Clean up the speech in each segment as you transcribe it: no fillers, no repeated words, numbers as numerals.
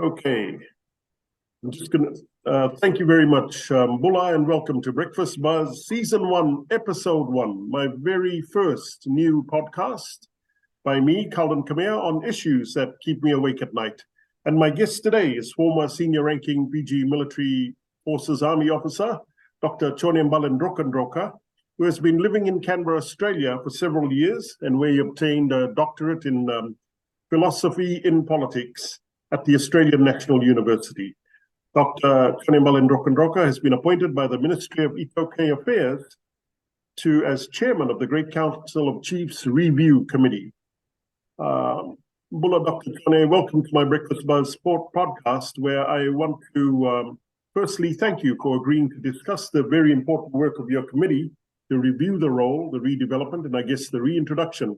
Okay, I'm just going to thank you very much, Bula, and welcome to Breakfast Buzz Season 1, Episode 1, my very first new podcast by me, Culden Kamea, on issues that keep me awake at night. And my guest today is former senior-ranking Fiji Military Forces Army officer, Dr Joni Baledrokadroka, who has been living in Canberra, Australia for several years, and where he obtained a doctorate in philosophy in politics at the Australian National University. Dr Joni Baledrokadroka has been appointed by the Ministry of iTaukei Affairs as chairman of the Great Council of Chiefs Review Committee. Bula, Dr. Joni, welcome to my Breakfast Buzz Sport podcast, where I want to firstly thank you for agreeing to discuss the very important work of your committee to review the role, the redevelopment, and I guess the reintroduction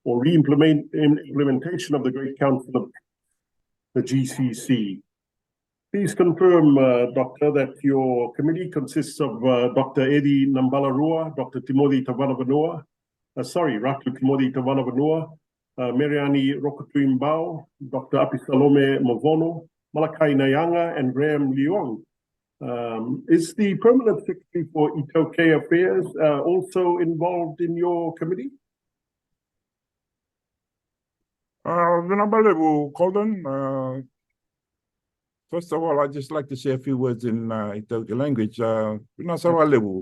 or implementation of the Great Council of the GCC. Please confirm, Doctor, that your committee consists of Dr. Edi Nambalarua, Dr. Timothy Teivovo, Ratu Timothy Teivovo, Mariani Rokotuimbao, Dr. Apisalome Mavono, Malakai Nayanga, and Graham Leong. Is the Permanent Secretary for iTaukei Affairs also involved in your committee? Culden, first of all, I'd just like to say a few words in iTaukei language.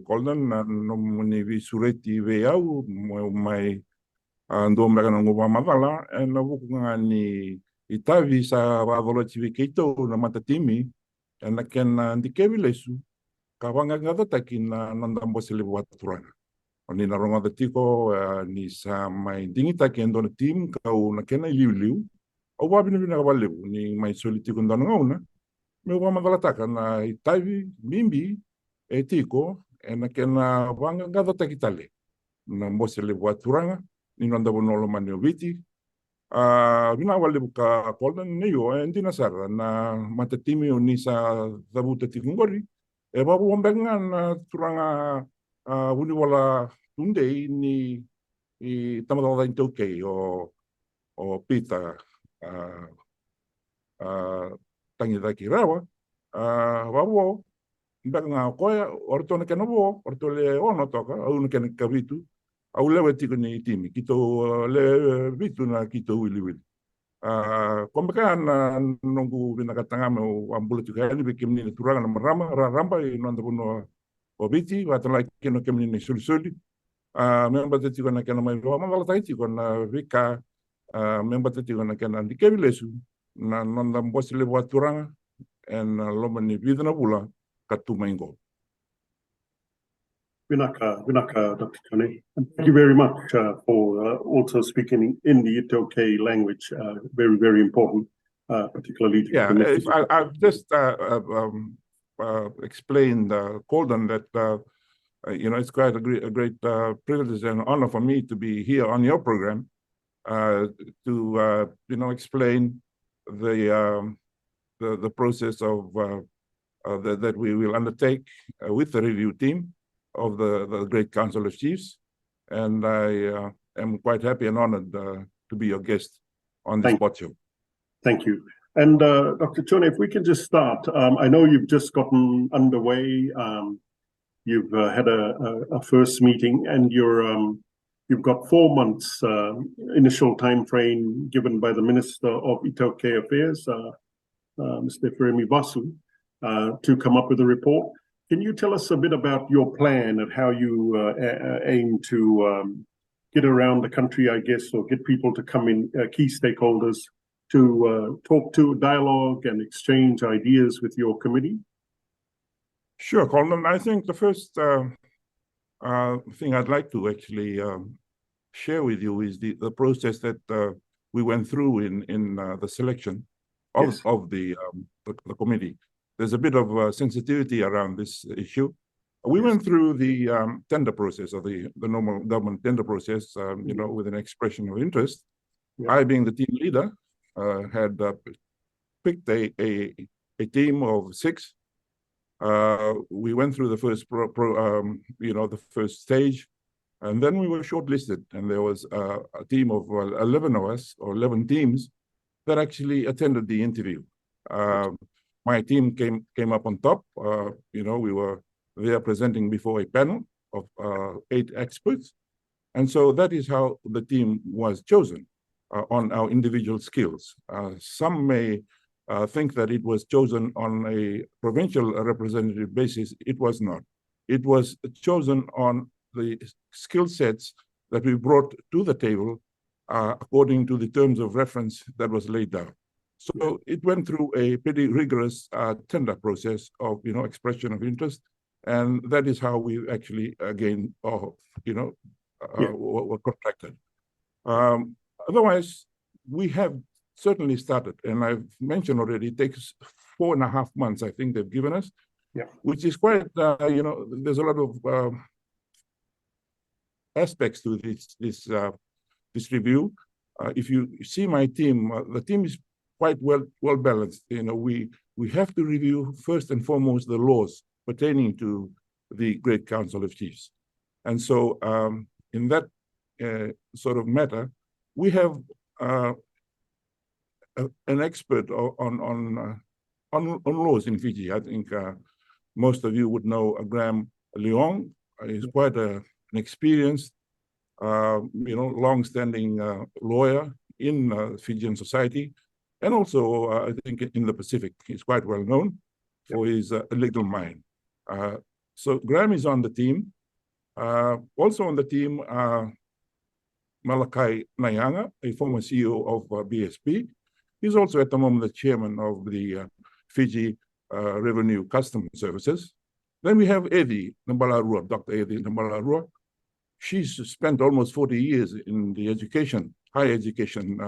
Culden, nomuni vi sureti veau, mai ando mekanongo madala, and navukunga ni itavi sa vavoloti keito na matatimi, and I can ndikevilesu, kawanga ngatakin na nandambosele waturana. Ni na ronga tiko ni sa mai dingita kendo na team kau na kena liu o wa binu na walebu ni mai solitiko ndana ngona me wa magalataka na itaivi mimbi etiko na kena wanga ngada takitale na mbosele waturanga ni nanda bonolo manioviti bina walebu ka Culden neyo endina sara na matatimi ni sa dabuta tikungori e babu wambenga na turanga uni wala tunde ni tamadala iTaukei o pita tangidaki rawa wawo mbanga koya ortone kenobo ortole ono toka au ken kavitu au lewe tiko ni timi kito le vitu na kito wili kombeka na nongu binakatanga me ambulu tuka ni bekimni turanga na ramba no ndabuno obiti watala keno kemni ni sulsuli member tiko na kena mai wa mangala tiko na vika member tiko na kena ndikevilesu na nonda mbosile waturanga en lomani vidna bula katumaingo. Vinaka, Dr. Joni. Thank you very much for also speaking in the iTaukei language. Very, very important, particularly. If I've just explained, Culden, that it's quite a great privilege and honor for me to be here on your program to explain the process of that we will undertake with the review team of the Great Council of Chiefs, and I am quite happy and honored to be your guest on this spot show. Thank you. And Dr. Joni, if we can just start, I know you've just gotten underway. You've had a first meeting, and you've got 4 months initial time frame given by the Minister of iTaukei Affairs, Mr. Feremi Vasu, to come up with a report. Can you tell us a bit about your plan and how you aim to get around the country, I guess, or get people to come in, key stakeholders, to talk to, dialogue and exchange ideas with your committee? Sure, Culden. I think the first thing I'd like to actually share with you is the process that we went through in the selection of the committee. There's a bit of sensitivity around this issue. We went through the tender process, or the normal government tender process, with an expression of interest. I, being the team leader, had picked a team of 6. We went through the first the first stage, and then we were shortlisted, and there was a team of 11 of us, or 11 teams, that actually attended the interview. My team came up on top. We were there presenting before a panel of 8 experts. And so that is how the team was chosen on our individual skills. Some may think that it was chosen on a provincial representative basis. It was not. It was chosen on the skill sets that we brought to the table according to the terms of reference that was laid down. So it went through a pretty rigorous tender process of, expression of interest. And that is how we actually, again, were contracted. Otherwise, we have certainly started, and I've mentioned already, it takes 4.5 months, I think they've given us, which is quite, there's a lot of aspects to this review. If you see my team, the team is quite well balanced. We have to review first and foremost the laws pertaining to the Great Council of Chiefs. And so in that sort of matter, we have an expert on laws in Fiji. I think most of you would know Graham Leong. He's quite an experienced, long-standing lawyer in Fijian society, and also I think in the Pacific. He's quite well known for his legal mind. So Graham is on the team. Also on the team, Malakai Nayanga, a former CEO of BSP. He's also at the moment the chairman of the Fiji Revenue Customs Services. Then we have Eddie Nambalarua, Dr. Eddie Nambalarua. She's spent almost 40 years in the higher education,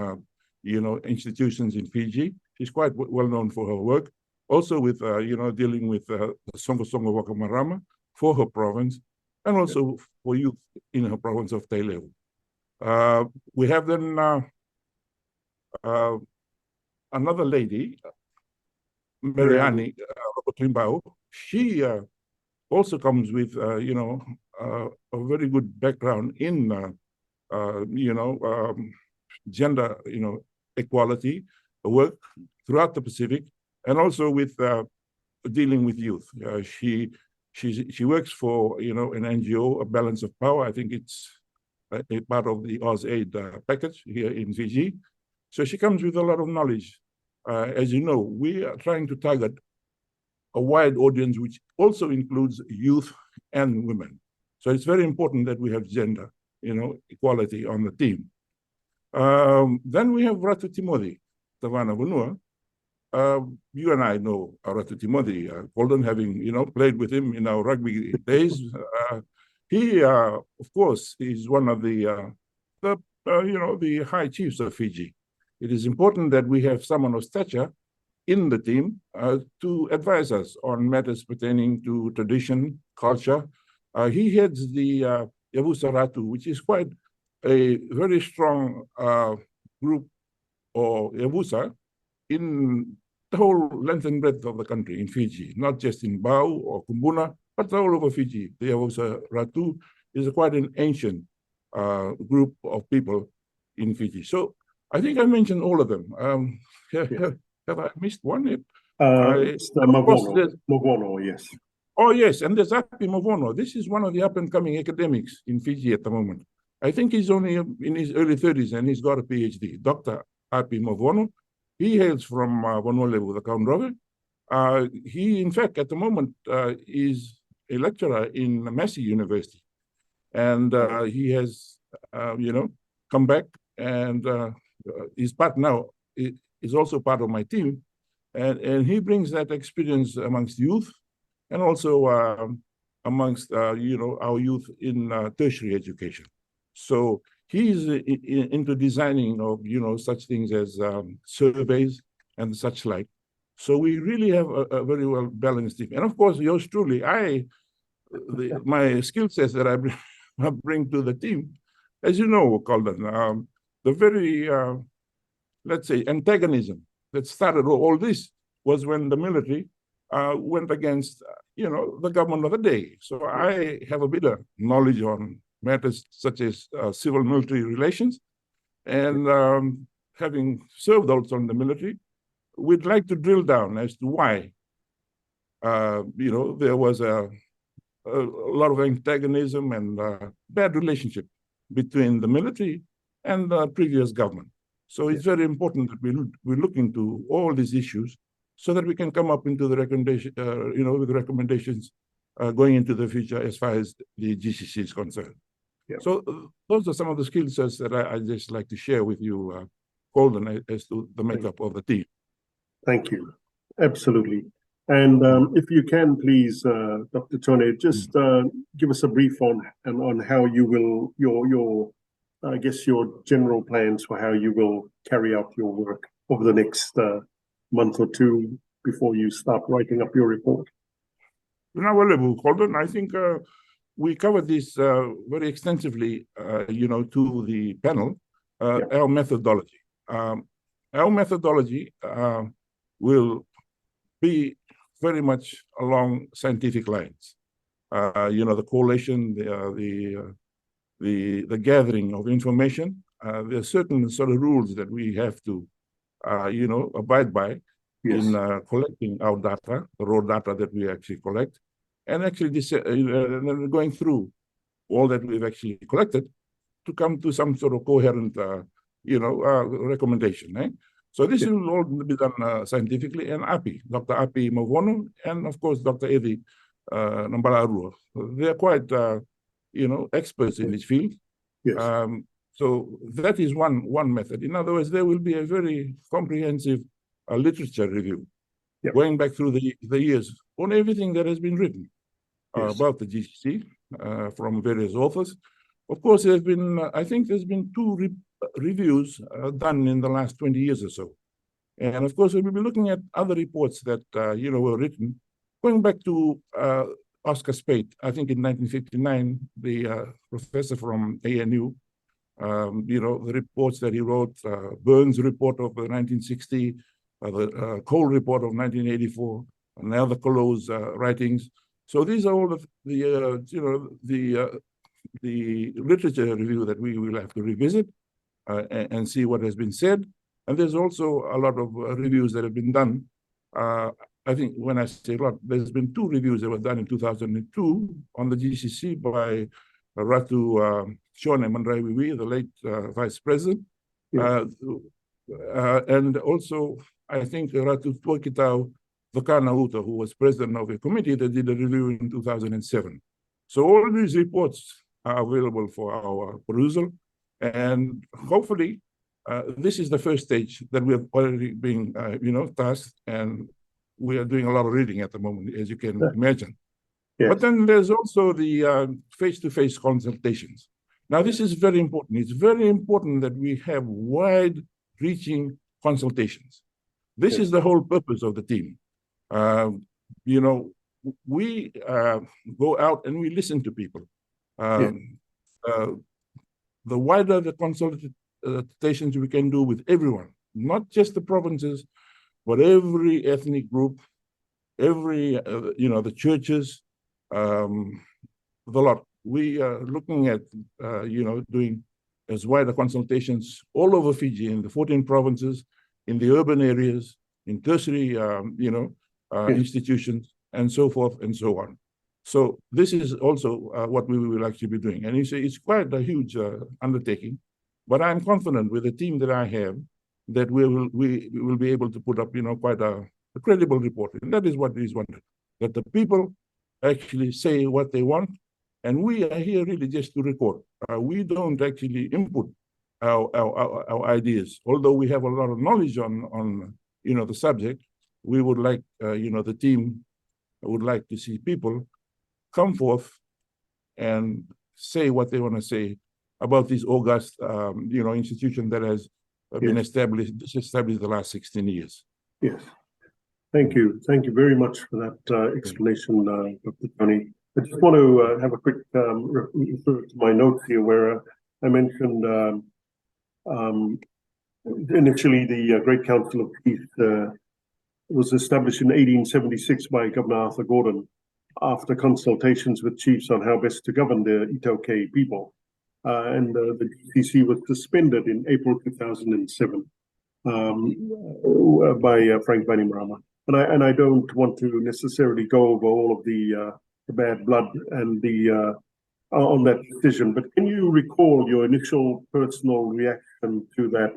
institutions in Fiji. She's quite well known for her work. Also with, dealing with the Songo Wakamarama for her province, and also for youth in her province of Teivovo. We have then another lady, Mariani Robotimbao. She also comes with, a very good background in, gender, equality work throughout the Pacific, and also with dealing with youth. She works for, an NGO, a Balance of Power. I think it's a part of the AusAid package here in Fiji. So she comes with a lot of knowledge. As you know, we are trying to target a wide audience, which also includes youth and women. So it's very important that we have gender, equality on the team. Then we have Ratu Timothy, Tavana Vanua. You and I know Ratu Timothy, Culden, having, played with him in our rugby days. He, of course, is one of the high chiefs of Fiji. It is important that we have someone of stature in the team to advise us on matters pertaining to tradition, culture. He heads the Yavusa Ratu, which is quite a very strong group, or Yavusa, in the whole length and breadth of the country in Fiji, not just in Bau or Kumbuna, but all over Fiji. The Yavusa Ratu is quite an ancient group of people in Fiji. So I think I mentioned all of them. Have I missed one? Mavono, yes. Oh, yes, and there's Api Mavono. This is one of the up-and-coming academics in Fiji at the moment. I think he's only in his early 30s, and he's got a PhD. Dr. Api Mavono. He hails from Vanuatu, the Crown River. He, in fact, at the moment, is a lecturer in Massey University. And he has, come back, and is part now, is also part of my team. And he brings that experience amongst youth, and also amongst, our youth in tertiary education. So he's into designing of, such things as surveys and such like. So we really have a very well balanced team. And of course, yours truly, my skill sets that I bring to the team, as you know, Culden, the very, let's say, antagonism that started all this was when the military went against, the government of the day. So I have a bit of knowledge on matters such as civil-military relations, and having served also in the military, we'd like to drill down as to why, there was a lot of antagonism and bad relationship between the military and the previous government. So it's very important that we look into all these issues so that we can come up into the recommendation, with recommendations going into the future as far as the GCC is concerned. Yeah. So those are some of the skill sets that I just like to share with you, Culden, as to the makeup of the team. Thank you. Absolutely. And if you can, please, Dr. Joni, just give us a brief on how you will, your general plans for how you will carry out your work over the next month or two before you start writing up your report. Culden, I think we covered this very extensively, to the panel, our methodology. Our methodology will be very much along scientific lines. The correlation, the gathering of information. There are certain sort of rules that we have to, abide by in collecting our data, the raw data that we actually collect, and actually going through all that we've actually collected to come to some sort of coherent, recommendation. So this will all be done scientifically, and Dr. Api Mavono, and of course, Dr. Eddie Nambalarua. They're quite, experts in this field. Yes. So that is one method. In other words, there will be a very comprehensive literature review, going back through the years on everything that has been written about the GCC from various authors. Of course, there's been, I think there's been two reviews done in the last 20 years or so. And of course, we'll be looking at other reports that, were written, going back to Oscar Speight, I think in 1959, the professor from ANU, the reports that he wrote, Burns' report of 1960, the Cole report of 1984, and the other Colo's writings. So these are all of the literature review that we will have to revisit and see what has been said. And there's also a lot of reviews that have been done. I think when I say a lot, there's been two reviews that were done in 2002 on the GCC by Ratu Shone Mandraiwiwi, the late vice president. And also, I think Ratu Tuakitau Vakana-Uta, who was president of a committee that did a review in 2007. So all of these reports are available for our perusal. And hopefully, this is the first stage that we have already been, tasked, and we are doing a lot of reading at the moment, as you can imagine. Yes. But then there's also the face-to-face consultations. Now, this is very important. It's very important that we have wide-reaching consultations. This is the whole purpose of the team. We go out and we listen to people. The wider the consultations we can do with everyone, not just the provinces, but every ethnic group, every, the churches, the lot. We are looking at, doing as wider consultations all over Fiji, in the 14 provinces, in the urban areas, in tertiary, institutions, and so forth and so on. So this is also what we will actually be doing. And it's quite a huge undertaking, but I'm confident with the team that I have that we will be able to put up, quite a credible report. And that is what is wanted, that the people actually say what they want. And we are here really just to record. We don't actually input our ideas, although we have a lot of knowledge on the subject. We would like, the team would like to see people come forth and say what they want to say about this august, institution that has been disestablished the last 16 years. Yes. Thank you. Thank you very much for that explanation, Dr. Joni. I just want to have a quick refer to my notes here where I mentioned initially the Great Council of Peace was established in 1876 by Governor Arthur Gordon after consultations with chiefs on how best to govern the iTaukei people. And the GCC was suspended in April 2007. by Frank Bainimarama. And I don't want to necessarily go over all of the bad blood and the on that decision, but can you recall your initial personal reaction to that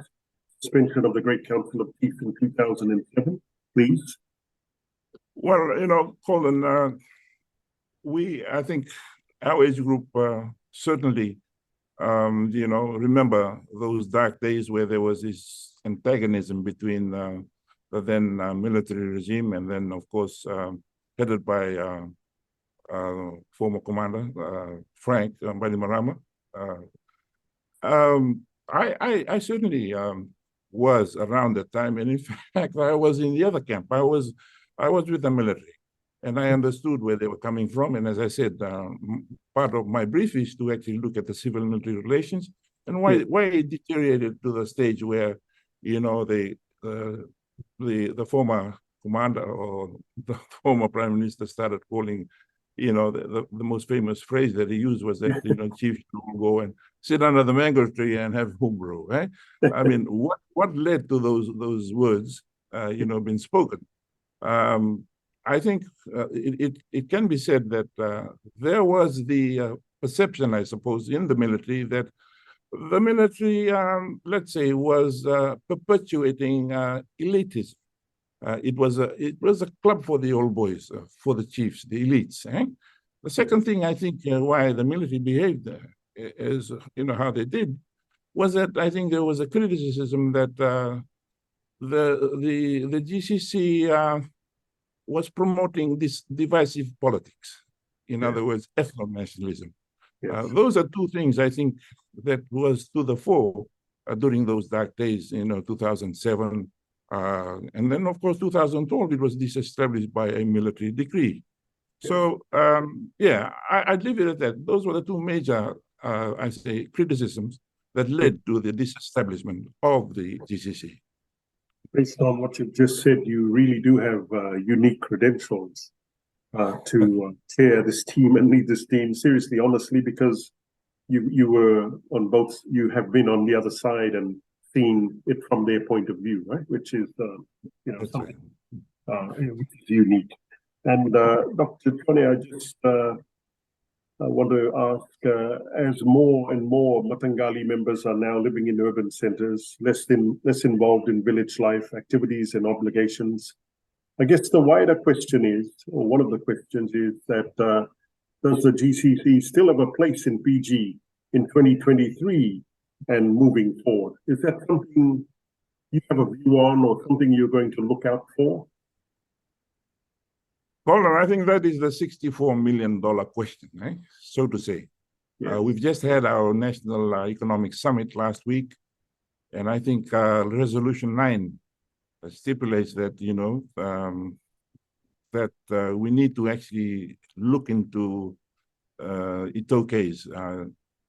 suspension of the Great Council of Chiefs in 2007, please? Well, Culden, I think our age group certainly, remember those dark days where there was this antagonism between the then military regime and then, of course, headed by former commander Frank Bainimarama. I certainly was around that time, and in fact, I was in the other camp. I was with the military, and I understood where they were coming from. And as I said, part of my brief is to actually look at the civil-military relations and why it deteriorated to the stage where, the former commander or the former prime minister started calling, the most famous phrase that he used was that, chiefs will go and sit under the mango tree and have homegrown, right? I mean, what led to those words, being spoken? I think it can be said that there was the perception, I suppose, in the military that the military, let's say, was perpetuating elitism. It was a club for the old boys, for the chiefs, the elites. The second thing I think why the military behaved as how they did was that I think there was a criticism that the GCC was promoting this divisive politics. In other words, ethno-nationalism. Yes. Those are two things I think that was to the fore during those dark days, 2007. And then, of course, 2012, it was disestablished by a military decree. Yes. So, I'd leave it at that. Those were the two major, I say, criticisms that led to the disestablishment of the GCC. Based on what you've just said, you really do have unique credentials to chair this team and lead this team. Seriously, honestly, because you were on both, you have been on the other side and seen it from their point of view, right? Which is, something which is unique. And Dr. Joni, I want to ask, as more and more Matangali members are now living in urban centres, less involved in village life activities and obligations, I guess the wider question is, or one of the questions is that does the GCC still have a place in Fiji in 2023 and moving forward? Is that something you have a view on or something you're going to look out for? Culden, I think that is the $64 million question, so to say. Yes. We've just had our National Economic Summit last week, and I think Resolution 9 stipulates that, that we need to actually look into iTaukei's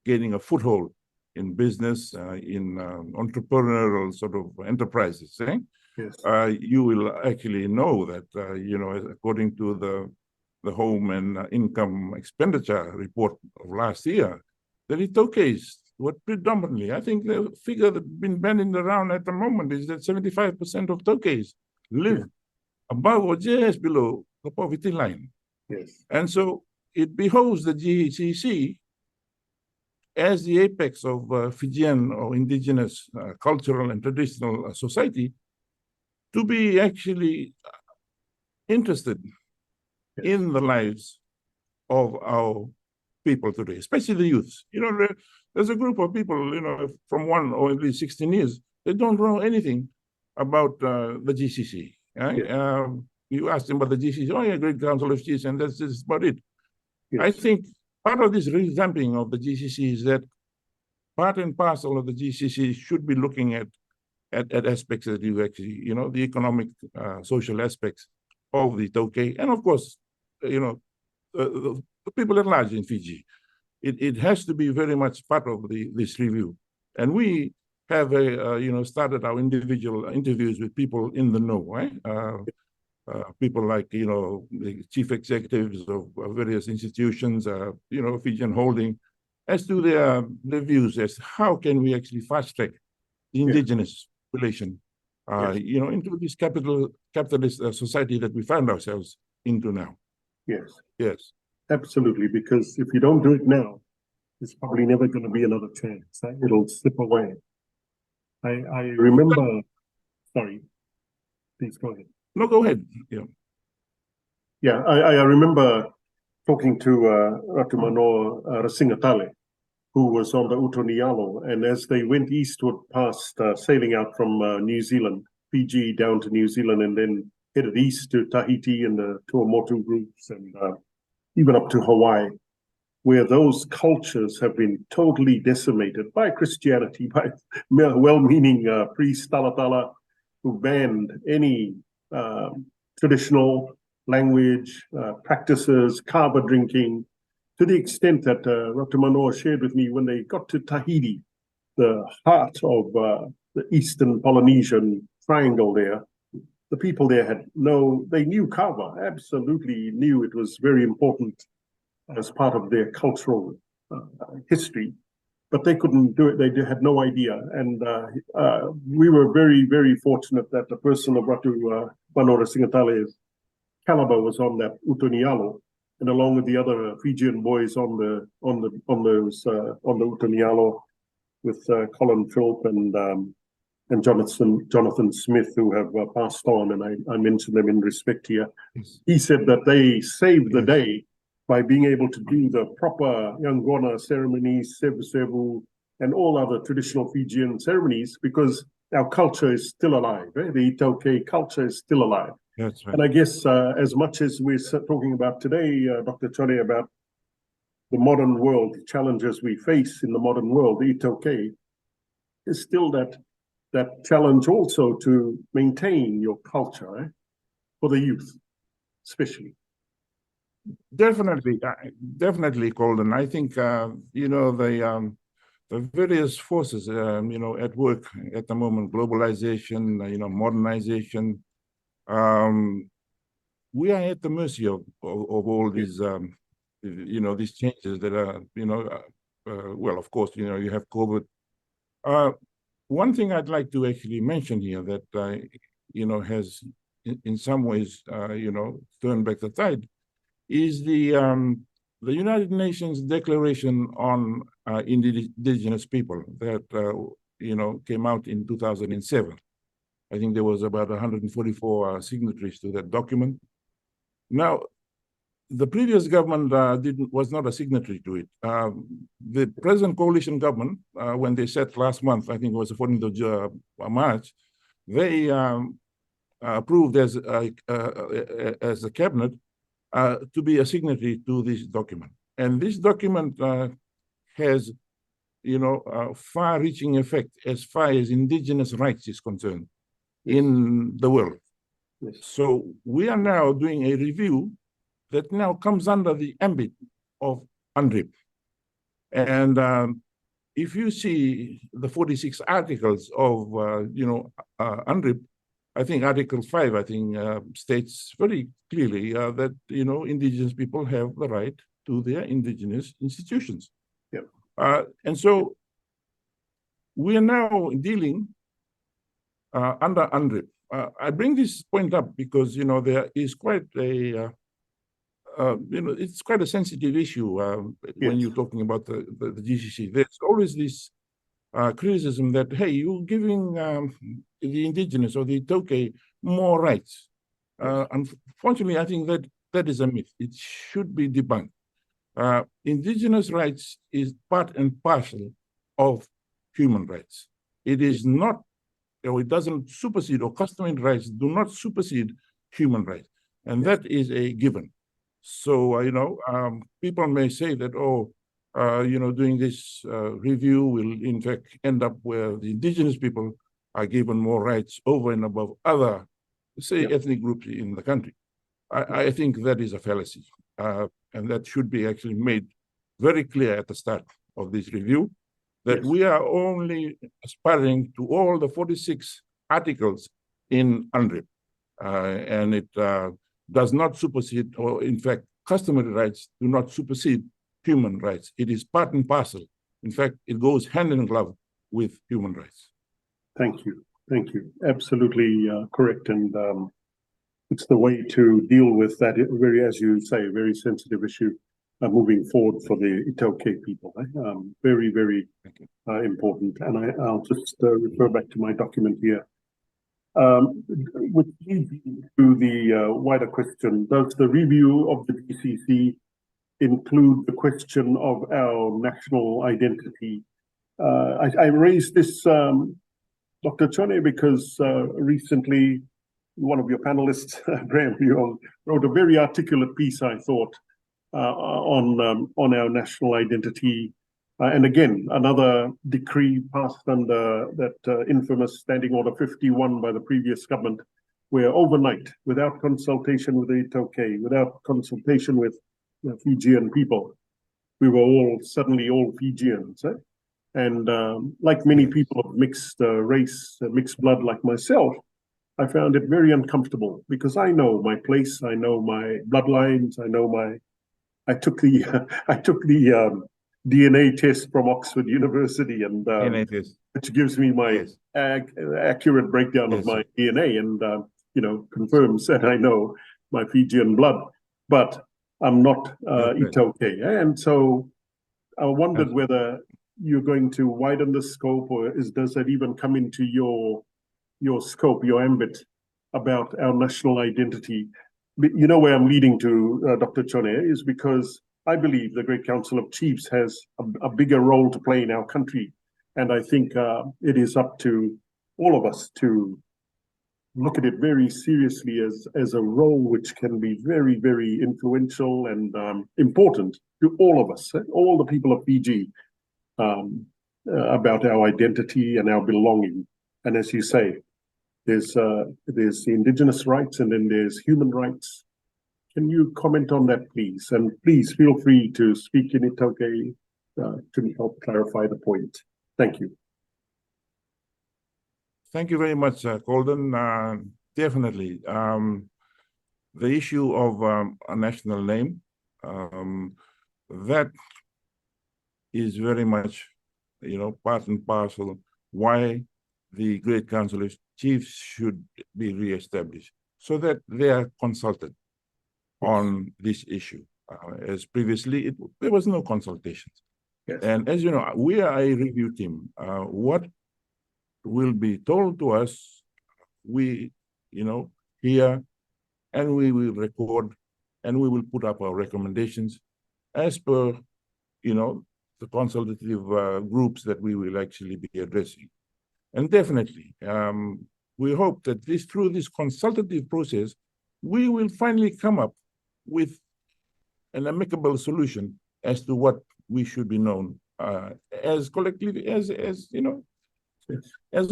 gaining a foothold in business, in entrepreneurial sort of enterprises. Yes. You will actually know that, according to the home and income expenditure report of last year, that iTaukei's were predominantly, I think the figure that's been bandied around at the moment is that 75% of Taukei's live above or just below the poverty line. Yes. And so it behoves the GCC as the apex of Fijian or indigenous cultural and traditional society to be actually interested in the lives of our people today, especially the youth. There's a group of people, from 1 or at least 16 years, they don't know anything about the GCC. You ask them about the GCC, oh yeah, Great Council of Chiefs, and that's about it. Yes. I think part of this revamping of the GCC is that part and parcel of the GCC should be looking at aspects that you actually, the economic, social aspects of the Taukei, and of course, the people at large in Fiji. It has to be very much part of this review. And we have started our individual interviews with people in the know, right? People like, the chief executives of various institutions, Fijian Holding, as to their views as how can we actually fast track the indigenous population into this capitalist society that we find ourselves into now. Yes. Yes. Absolutely, because if you don't do it now, there's probably never going to be another chance. It'll slip away. I remember, sorry, please go ahead. No, go ahead. Yeah. Yeah, I remember talking to Ratu Manoa Rasingatale, who was on the Utonialo, and as they went eastward past sailing out from New Zealand, Fiji down to New Zealand, and then headed east to Tahiti and the Tuamotu groups, and even up to Hawaii, where those cultures have been totally decimated by Christianity, by well-meaning priests, talatala, who banned any traditional language, practices, kava drinking, to the extent that Dr. Manoa shared with me when they got to Tahiti, the heart of the Eastern Polynesian triangle there, the people there they knew kava, absolutely knew it was very important as part of their cultural history, but they couldn't do it. They had no idea. And we were very, very fortunate that the person of Ratu Manoa Rasingatale's caliber was on that Utonialo, and along with the other Fijian boys on the Utonialo, with Colin Philp and Jonathan Smith, who have passed on, and I mentioned them in respect here. Yes. He said that they saved the day by being able to do the proper Yangona ceremonies, Sevu Sevu, and all other traditional Fijian ceremonies, because our culture is still alive. The iTaukei culture is still alive. That's right. And I guess as much as we're talking about today, Dr. Joni, about the modern world, the challenges we face in the modern world, the iTaukei is still that challenge also to maintain your culture for the youth, especially. Definitely, Culden. I think the various forces at work at the moment, globalization, modernization. We are at the mercy of all these these changes that are well, of course, you have COVID. One thing I'd like to actually mention here that has in some ways turned back the tide is the United Nations Declaration on Indigenous People that came out in 2007. I think there was about 144 signatories to that document. Now, the previous government was not a signatory to it. The present coalition government, when they set last month, I think it was the 14th of March, they approved as a cabinet to be a signatory to this document. And this document has, far-reaching effect as far as indigenous rights is concerned in the world. Yes. So we are now doing a review that now comes under the ambit of UNDRIP. And if you see the 46 articles of, UNDRIP, I think Article 5, states very clearly that, indigenous people have the right to their indigenous institutions. Yep. And so we are now dealing under UNDRIP. I bring this point up because, there is quite a, it's quite a sensitive issue when you're talking about the GCC. There's always this criticism that, hey, you're giving the indigenous or the iTaukei more rights. Unfortunately, I think that is a myth. It should be debunked. Indigenous rights is part and parcel of human rights. It is not, it doesn't supersede, or customary rights do not supersede human rights. And that is a given. So, people may say that, doing this review will in fact end up where the indigenous people are given more rights over and above other, say, ethnic groups in the country. I think that is a fallacy. And that should be actually made very clear at the start of this review, that we are only aspiring to all the 46 articles in UNDRIP. And it does not supersede, or in fact, customary rights do not supersede human rights. It is part and parcel. In fact, it goes hand in glove with human rights. Thank you. Thank you. Absolutely correct. And it's the way to deal with that very, as you say, very sensitive issue moving forward for the iTaukei people. Very, very important. And I'll just refer back to my document here. With to the wider question, does the review of the GCC include the question of our national identity? I raised this, Dr. Joni, because recently one of your panelists, Graham Young, wrote a very articulate piece, I thought, on our national identity. And again, another decree passed under that infamous Standing Order 51 by the previous government, where overnight, without consultation with the iTaukei, without consultation with the Fijian people, we were all suddenly all Fijians. And like many people of mixed race, mixed blood like myself, I found it very uncomfortable because I know my place, I know my bloodlines, I know I took the DNA test from Oxford University, and which gives me my accurate breakdown of my DNA, and confirms that I know my Fijian blood, but I'm not iTaukei. And so I wondered whether you're going to widen the scope, or does that even come into your scope, your ambit about our national identity? You know where I'm leading to, Dr. Joni, is because I believe the Great Council of Chiefs has a bigger role to play in our country. And I think it is up to all of us to look at it very seriously as a role which can be very, very influential and important to all of us, all the people of Fiji, about our identity and our belonging. And as you say, there's the indigenous rights, and then there's human rights. Can you comment on that, please? And please feel free to speak in iTaukei to help clarify the point. Thank you. Thank you very much, Culden. Definitely. The issue of a national name, that is very much, part and parcel why the Great Council of Chiefs should be reestablished, so that they are consulted on this issue. As previously, there was no consultations. Yes. And as you know, we are a review team. What will be told to us, we, hear, and we will record, and we will put up our recommendations as per, the consultative groups that we will actually be addressing. And definitely, we hope that through this consultative process, we will finally come up with an amicable solution as to what we should be known as collectively, as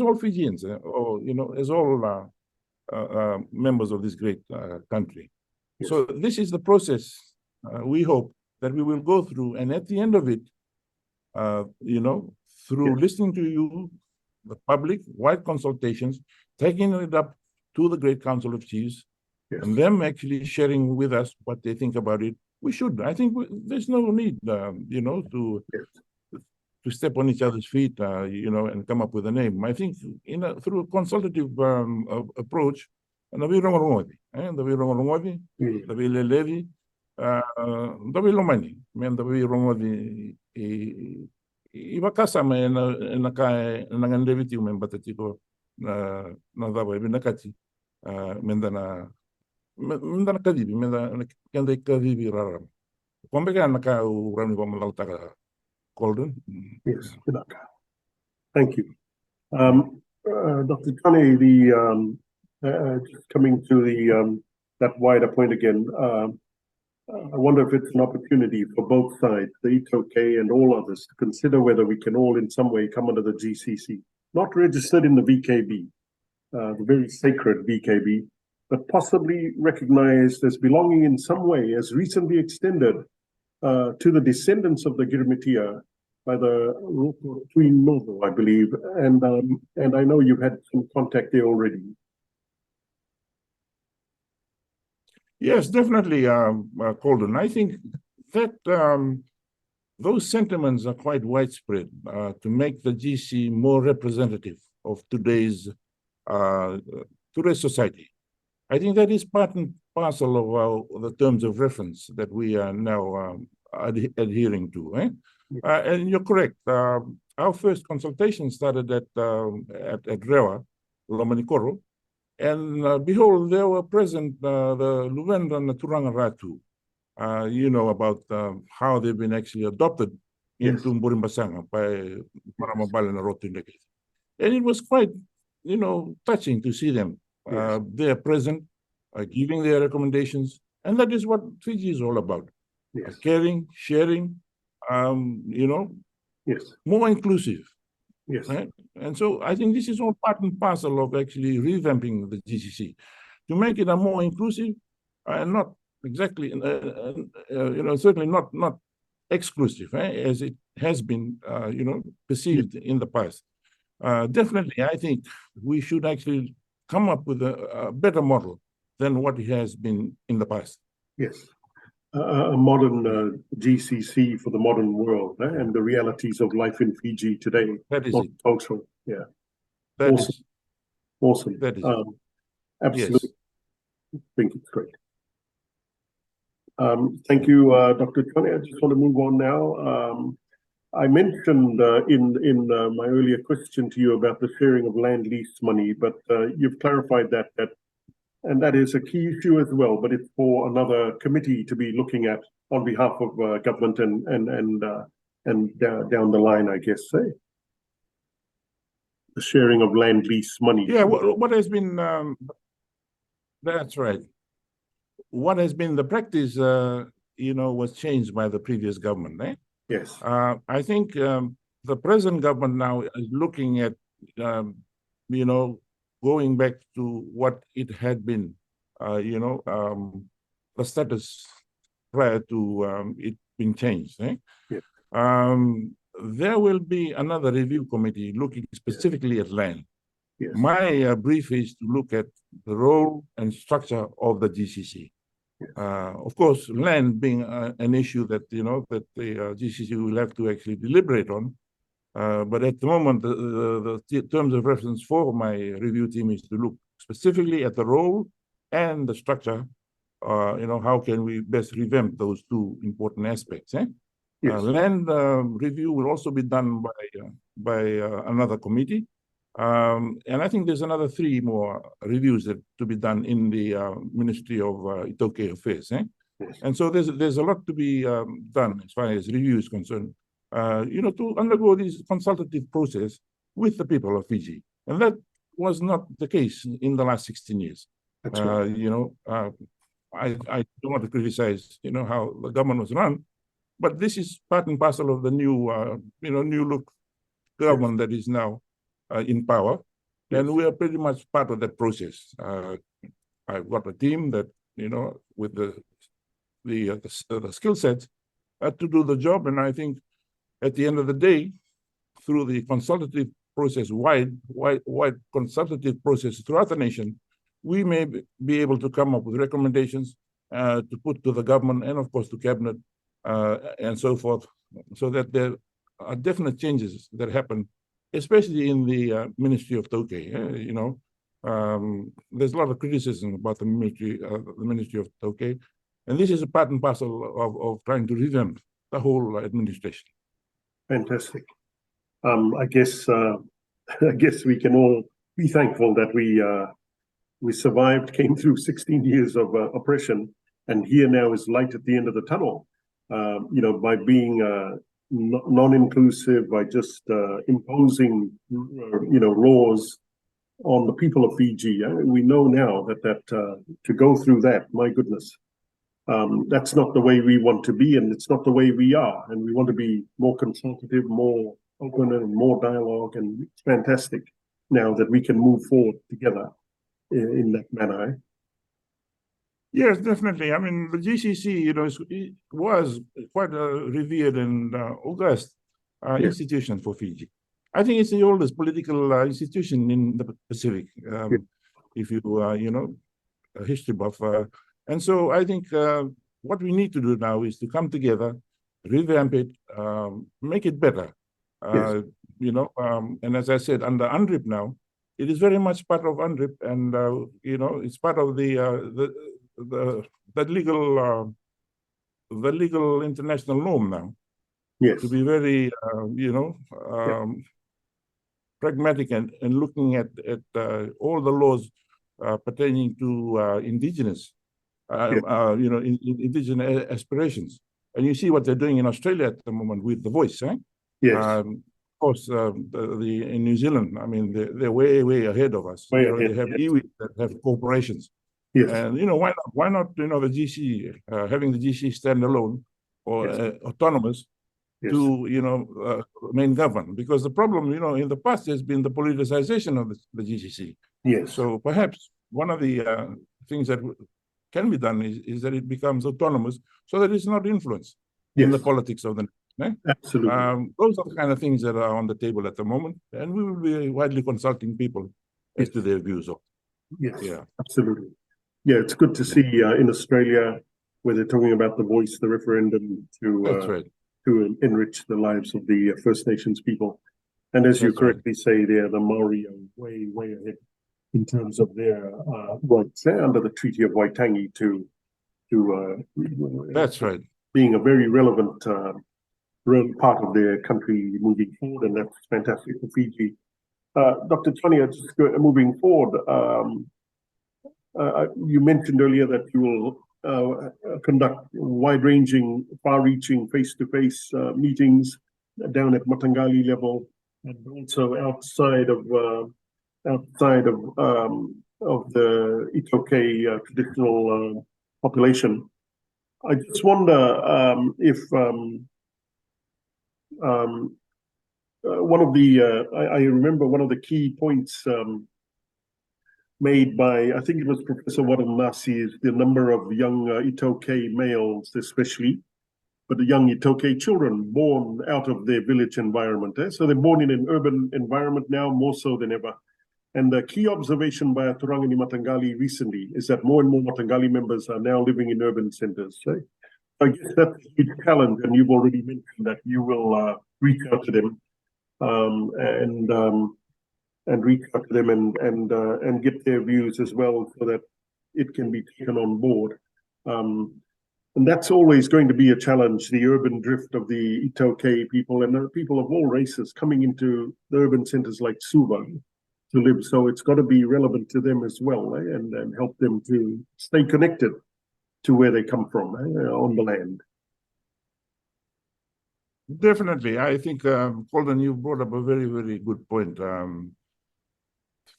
all Fijians, or as all members of this great country. Yes. So this is the process we hope that we will go through, and at the end of it, through listening to you, the public, wide consultations, taking it up to the Great Council of Chiefs, and them actually sharing with us what they think about it. We should. I think there's no need, to step on each other's feet, and come up with a name. I think through a consultative approach, nabi rongorongovi, nabi rongorongovi, nabi lelevi, nabi lomani, men nabi rongovi ibakasa me na kai na ngandeviti men batatiko na daba binakati mendana kadibi menda kende kadibi rara kombega na ka urani ko malalta Culden. Yes, thank you. Dr. Joni, just coming to that wider point again, I wonder if it's an opportunity for both sides, the iTaukei and all others, to consider whether we can all in some way come under the GCC, not registered in the VKB, the very sacred VKB, but possibly recognized as belonging in some way, as recently extended to the descendants of the Girimitia by the Queen Novo, I believe, and I know you've had some contact there already. Yes, definitely, Culden. I think that those sentiments are quite widespread to make the GC more representative of today's to the society. I think that is part and parcel of the terms of reference that we are now adhering to. And you're correct. Our first consultation started at Rewa, Lomanikoro, and behold, there were present the Luvenda and the Turanga Ratu. You know about how they've been actually adopted into Mburimbasanga by Paramabal and Rotindeke. And it was quite, touching to see them. They are present, giving their recommendations, and that is what Fiji is all about. Caring, sharing, more inclusive. Right? And so I think this is all part and parcel of actually revamping the GCC to make it a more inclusive and not exactly, certainly not exclusive, as it has been, perceived in the past. Definitely, I think we should actually come up with a better model than what it has been in the past. Yes. A modern GCC for the modern world and the realities of life in Fiji today. That is it. Cultural, yeah. That awesome. is, awesome. That is absolutely. Yes. I think it's great. Thank you, Dr. Joni. I just want to move on now. I mentioned in my earlier question to you about the sharing of land lease money, but you've clarified that and that is a key issue as well, but it's for another committee to be looking at on behalf of government and down the line, I guess. The sharing of land lease money. Yeah, what has been, that's right. What has been the practice, was changed by the previous government. Yes. I think the present government now is looking at, going back to what it had been, the status prior to it being changed. There will be another review committee looking specifically at land. Yes. My brief is to look at the role and structure of the GCC. Of course, land being an issue that that the GCC will have to actually deliberate on. But at the moment, the terms of reference for my review team is to look specifically at the role and the structure. How can we best revamp those two important aspects? Yes. Land review will also be done by another committee. And I think there's another 3 more reviews that to be done in the Ministry of iTaukei Affairs. Yes. And so there's a lot to be done as far as review is concerned. To undergo this consultative process with the people of Fiji. And that was not the case in the last 16 years. That's right. I don't want to criticize, how the government was run, but this is part and parcel of the new, new look government that is now in power. Yes. And we are pretty much part of that process. I've got a team that, with the skill sets to do the job. And I think at the end of the day, through the consultative process, wide consultative process throughout the nation, we may be able to come up with recommendations to put to the government and, of course, to cabinet and so forth, so that there are definite changes that happen, especially in the Ministry of Taukei. There's a lot of criticism about the Ministry of Taukei, and this is a part and parcel of trying to revamp the whole administration. Fantastic. I guess we can all be thankful that we survived, came through 16 years of oppression, and here now is light at the end of the tunnel. By being non-inclusive, by just imposing laws on the people of Fiji. We know now that to go through that, my goodness, that's not the way we want to be, and it's not the way we are. And we want to be more consultative, more open, and more dialogue. And it's fantastic now that we can move forward together in that manner. Yes, definitely. I mean, the GCC, it was quite a revered and august institution for Fiji. I think it's the oldest political institution in the Pacific, if you, a history buff. And so I think what we need to do now is to come together, revamp it, make it better. And as I said, under UNDRIP now, it is very much part of UNDRIP, and it's part of the legal international norm now. Yes. To be very pragmatic and looking at all the laws pertaining to indigenous indigenous aspirations. And you see what they're doing in Australia at the moment with the voice, eh? Yes. Of course, in New Zealand, I mean, they're way ahead of us. Way ahead, they have yes. iwi that have corporations. Yes. And, why not, the GC, having the GC stand alone or autonomous to, main govern? Because the problem, in the past has been the politicization of the GCC. Yes. So perhaps one of the things that can be done is that it becomes autonomous, so that it's not influenced in the politics of the nation. Absolutely. Those are the kind of things that are on the table at the moment, and we will be widely consulting people as to their views of. Yes. Yeah. Absolutely. Yeah, it's good to see in Australia where they're talking about the voice, the referendum That's right. to enrich the lives of the First Nations people. And as you correctly say there, the Maori are way ahead in terms of their rights under the Treaty of Waitangi to That's right. being a very relevant part of their country moving forward, and that's fantastic for Fiji. Dr. Joni, just moving forward, you mentioned earlier that you will conduct wide-ranging, far-reaching face-to-face meetings down at Matangali level, and also outside of the iTaukei traditional population. I just wonder if one of the I remember one of the key points made by, I think it was Professor Wadanasi, is the number of young iTaukei males, especially, but the young iTaukei children born out of their village environment. So they're born in an urban environment now more so than ever. And the key observation by Aturangani Matangali recently is that more and more Matangali members are now living in urban centers. So I guess that's a huge challenge, and you've already mentioned that you will reach out to them and reach out to them and get their views as well, so that it can be taken on board. And that's always going to be a challenge, the urban drift of the iTaukei people, and there are people of all races coming into the urban centers like Suva to live. So it's got to be relevant to them as well, and help them to stay connected to where they come from on the land. Definitely. I think, Culden, you brought up a very good point.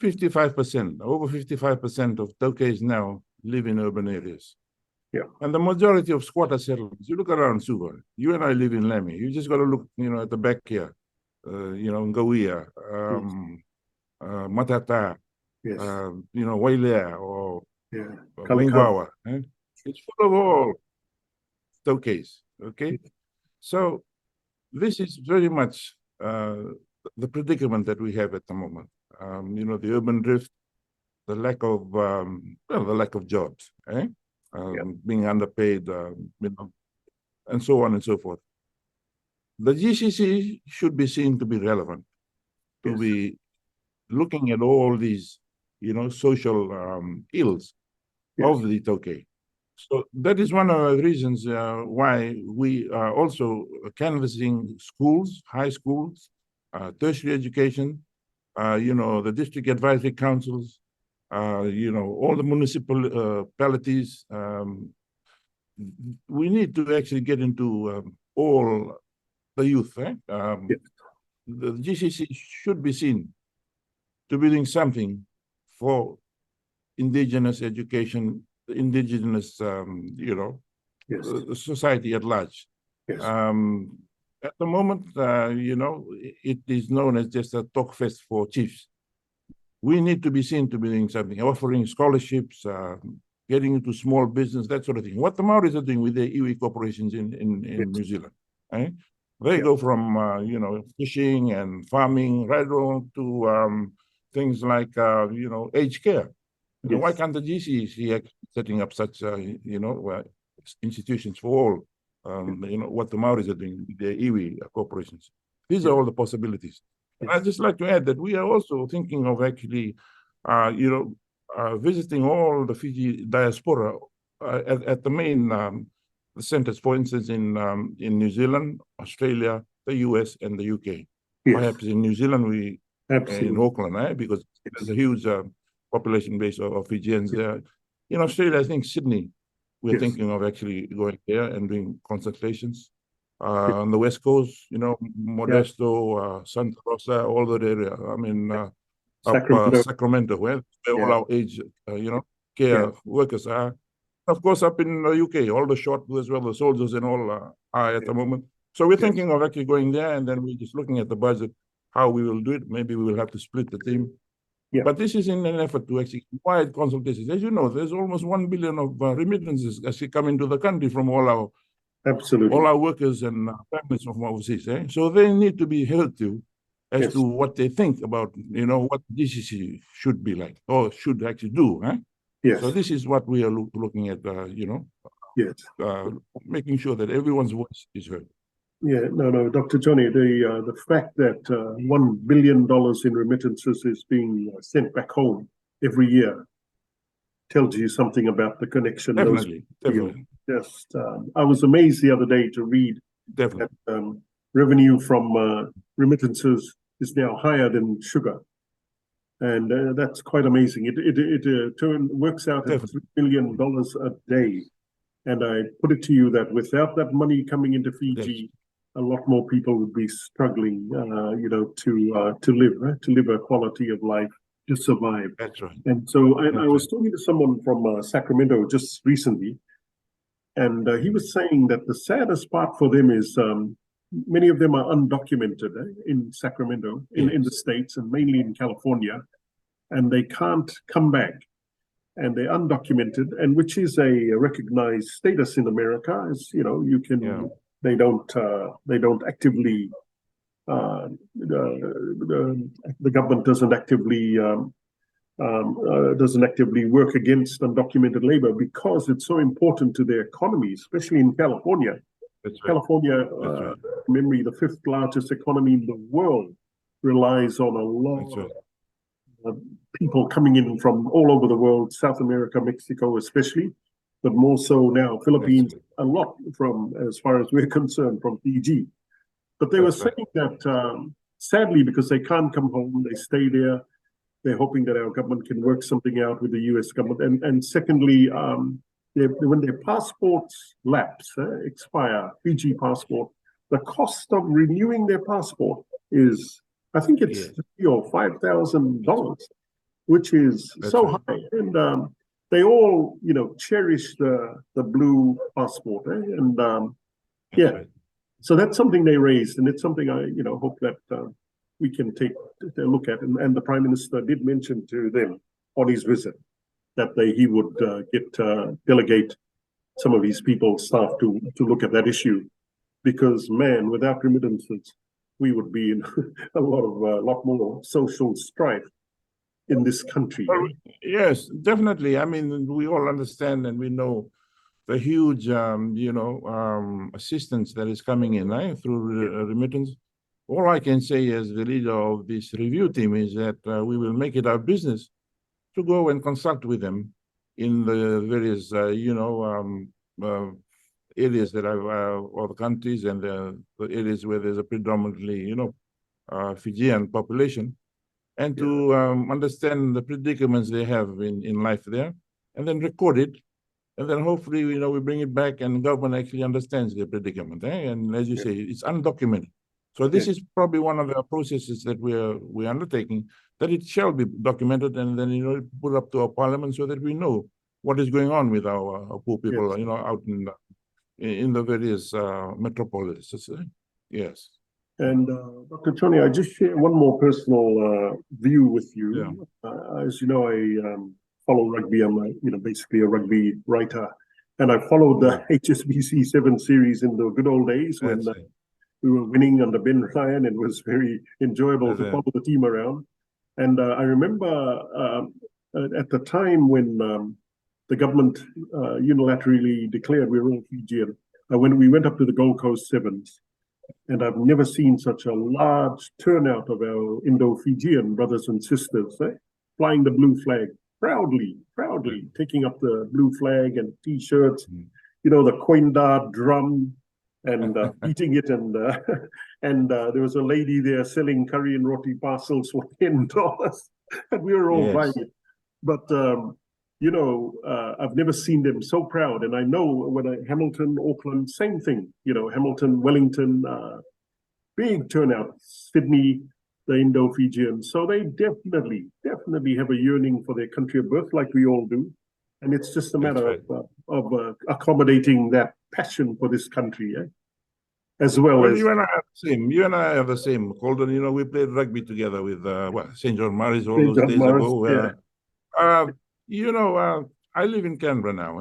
55%, over 55% of Taukeis now live in urban areas. Yeah. And the majority of squatter settlements, you look around Suva, you and I live in Lamy, you just got to look, at the back here, Ngawia, Matata, Yes. Wailea, or Kalakaua. It's full of all Taukeis, okay? So this is very much the predicament that we have at the moment. The urban drift, the lack of jobs, being underpaid, and so on and so forth. The GCC should be seen to be relevant, to be looking at all these, social ills of the Taukei. So that is one of the reasons why we are also canvassing schools, high schools, tertiary education, the district advisory councils, all the municipalities. We need to actually get into all the youth. The GCC should be seen to be doing something for indigenous education, indigenous, society at large. Yes. At the moment, it is known as just a talk fest for chiefs. We need to be seen to be doing something, offering scholarships, getting into small business, that sort of thing. What the Maoris are doing with their iwi corporations in New Zealand. They go from, fishing and farming right on to things like, aged care. Why can't the GCC setting up such, institutions for all, what the Maoris are doing with their iwi corporations? These are all the possibilities. And I'd just like to add that we are also thinking of actually, visiting all the Fiji diaspora at the main centers, for instance, in New Zealand, Australia, the US, and the UK. Yes. Perhaps in New Zealand, in Auckland, because there's a huge population base of Fijians there. In Australia, I think Sydney, we're thinking of actually going there and doing consultations. On the West Coast, Modesto, Santa Rosa, all that area. I mean, Sacramento, where all our age, care workers are. Of course, up in the UK, all the short as well, the soldiers and all are at the moment. So we're thinking of actually going there, and then we're just looking at the budget, how we will do it. Maybe we will have to split the team. Yeah. But this is in an effort to actually provide consultations. As you know, there's almost 1 billion of remittances actually coming to the country from all our workers and families from overseas. So they need to be held to as to what they think about, what DCC should be like or should actually do. Yes. So this is what we are looking at, making sure that everyone's voice is heard. Yeah, no, Dr. Joni, the fact that $1 billion in remittances is being sent back home every year tells you something about the connection. Definitely. I was amazed the other day to read that revenue from remittances is now higher than sugar. And that's quite amazing. It works out at $3 billion a day. And I put it to you that without that money coming into Fiji, a lot more people would be struggling, to live a quality of life, to survive. That's right. And so I was talking to someone from Sacramento just recently, and he was saying that the saddest part for them is many of them are undocumented in Sacramento, in the States, and mainly in California, and they can't come back. And they're undocumented, and which is a recognized status in America. As you can, they don't actively, the government doesn't actively work against undocumented labor because it's so important to their economy, especially in California. That's right. California, memory, the 5th largest economy in the world, relies on a lot of people coming in from all over the world, South America, Mexico especially, but more so now Philippines, a lot from, as far as we're concerned, from Fiji. But they were saying that sadly, because they can't come home, they stay there. They're hoping that our government can work something out with the US government. And secondly, when their passports lapse, expire, Fiji passport, the cost of renewing their passport is, I think it's $3,000 or $5,000, which is high. And they all, cherish the blue passport. And so that's something they raised, and it's something I, hope that we can take a look at. And the Prime Minister did mention to them on his visit that he would delegate some of his staff to look at that issue, because man, without remittances, we would be in a lot more social strife in this country. Yes, definitely. I mean, we all understand and we know the huge, assistance that is coming in through remittance. All I can say as the leader of this review team is that we will make it our business to go and consult with them in the various, areas that or the countries and the areas where there's a predominantly, Fijian population, and to understand the predicaments they have in life there, and then record it, and then hopefully, we bring it back and government actually understands their predicament. And as you say, it's undocumented. So this is probably one of the processes that we're undertaking, that it shall be documented and then, put up to our parliament so that we know what is going on with our poor people, out in the various metropolises. Yes. And Dr. Joni, I just share one more personal view with you. As you know, I follow rugby. I'm basically a rugby writer, and I followed the HSBC 7 series in the good old days when we were winning under Ben Ryan. It was very enjoyable to follow the team around. And I remember at the time when the government unilaterally declared we were all Fijian, when we went up to the Gold Coast Sevens, And I've never seen such a large turnout of our Indo-Fijian brothers and sisters, flying the blue flag proudly, taking up the blue flag and T-shirts, the Koinda drum, and beating it. And there was a lady there selling curry and roti parcels for $10, and we were all buying it. But I've never seen them so proud. And I know when Hamilton, Auckland, same thing. Hamilton, Wellington, big turnout. Sydney, the Indo-Fijians. So they definitely have a yearning for their country of birth, like we all do. And it's just a matter of accommodating that passion for this country, as well as... You and I are the same. You and I are the same. Culden, we played rugby together with St. John Maris all those days ago. I live in Canberra now.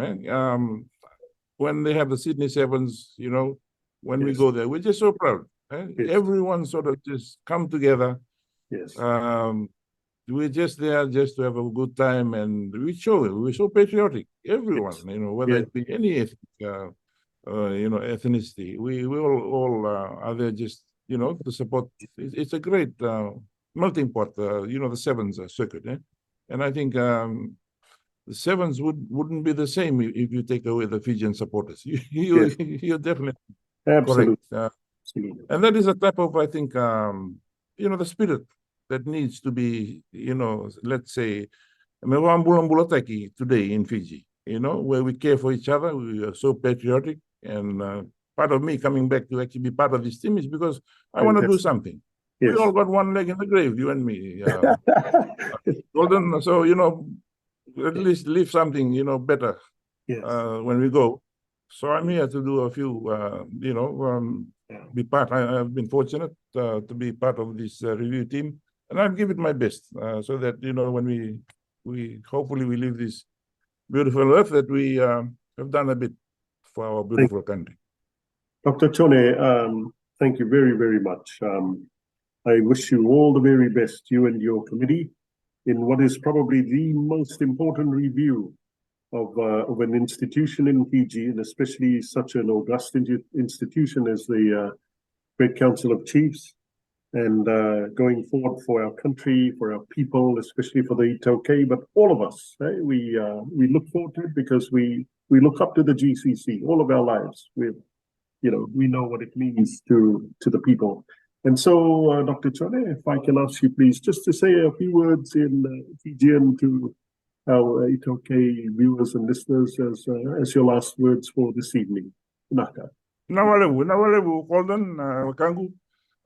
When they have the Sydney Sevens, when we go there, we're just so proud. Everyone sort of just come together. Yes. We're just there just to have a good time, and we're so patriotic. Everyone, whether it be any ethnicity, we all are there just to support. It's a great melting pot. The Sevens circuit, and I think the Sevens wouldn't be the same if you take away the Fijian supporters. You're definitely correct. Absolutely. And that is a type of, I think, the spirit that needs to be, let's say, today in Fiji, where we care for each other. We are so patriotic. And part of me coming back to actually be part of this team is because I want to do something. Yes. We all got one leg in the grave, you and me. Culden, so, at least leave something, better when we go. So I'm here to do a few, be part. I've been fortunate to be part of this review team, and I'll give it my best so that when we hopefully we leave this beautiful earth, that we have done a bit for our beautiful country. Dr. Joni, thank you very, very much. I wish you all the very best, you and your committee, in what is probably the most important review of an institution in Fiji, and especially such an august institution as the Great Council of Chiefs, and going forward for our country, for our people, especially for the iTaukei, but all of us, we look forward to it because we look up to the GCC all of our lives. We know what it means to the people. And so, Dr. Joni, if I can ask you please just to say a few words in Fijian to our iTaukei viewers and listeners as your last words for this evening. Naka. Nawalevu, Culden, Wakangu.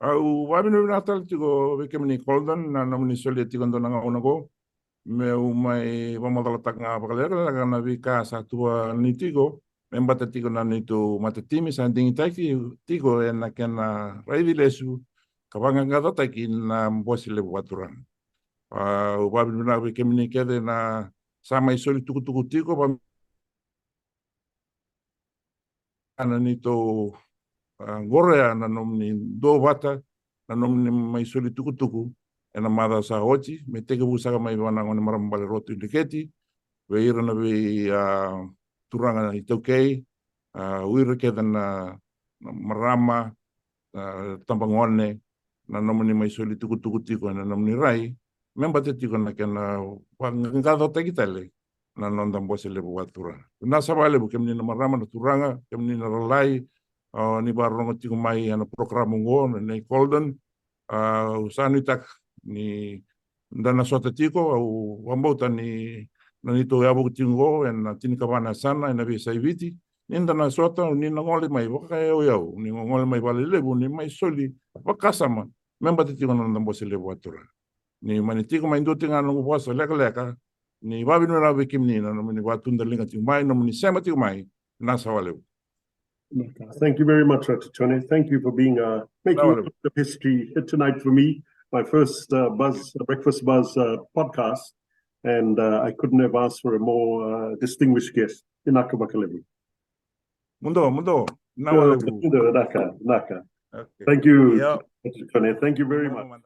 Wabinu natal tigo wikemni Culden na namni soli tigo ndo nga unago. Me umai wamadalatak nga pakalera na vika sa tua nitigo. Membata tigo na nito matatimi sa ndingi taiki tigo na kena raidilesu kabanga ngada taiki na mbosile waturan. Wabinu na wikemni kede na sama isoli tuku tiko pa ana nito gorea na nomni do wata na nomni mai soli tuku ena mada sa hochi me teke busaka mai wana ngone marambale rotu indiketi we ira na we turanga na iTaukei uira keda na marama tambangone na nomni mai soli tuku tiko na nomni rai memba te tiko na kena ngado takitale na nonda mbose le buatura na sabale bu kemni na marama na turanga kemni na ralai ni barongo tiko mai ana program ngo na Culden usani tak ni dana sota tiko au wambota ni na nito yabu tingo en tini kabana sana na bisa iviti ninda na sota ni ngole mai waka yo ni ngole mai vale lebu ni mai soli wakasama memba te tiko na nonda mbose le buatura ni manitiko mai ndo tinga no bosa leka ni wabinu na wikimni na ni watunda linga tingmai no ni sema tingmai na sawale. Thank you very much, Dr. Joni. Thank you for being making the history tonight for me. My first breakfast buzz podcast, and I couldn't have asked for a more distinguished guest. Inaka Bakalevu. Mundo. Naka. Okay. Thank you, Dr. Joni. Thank you very much.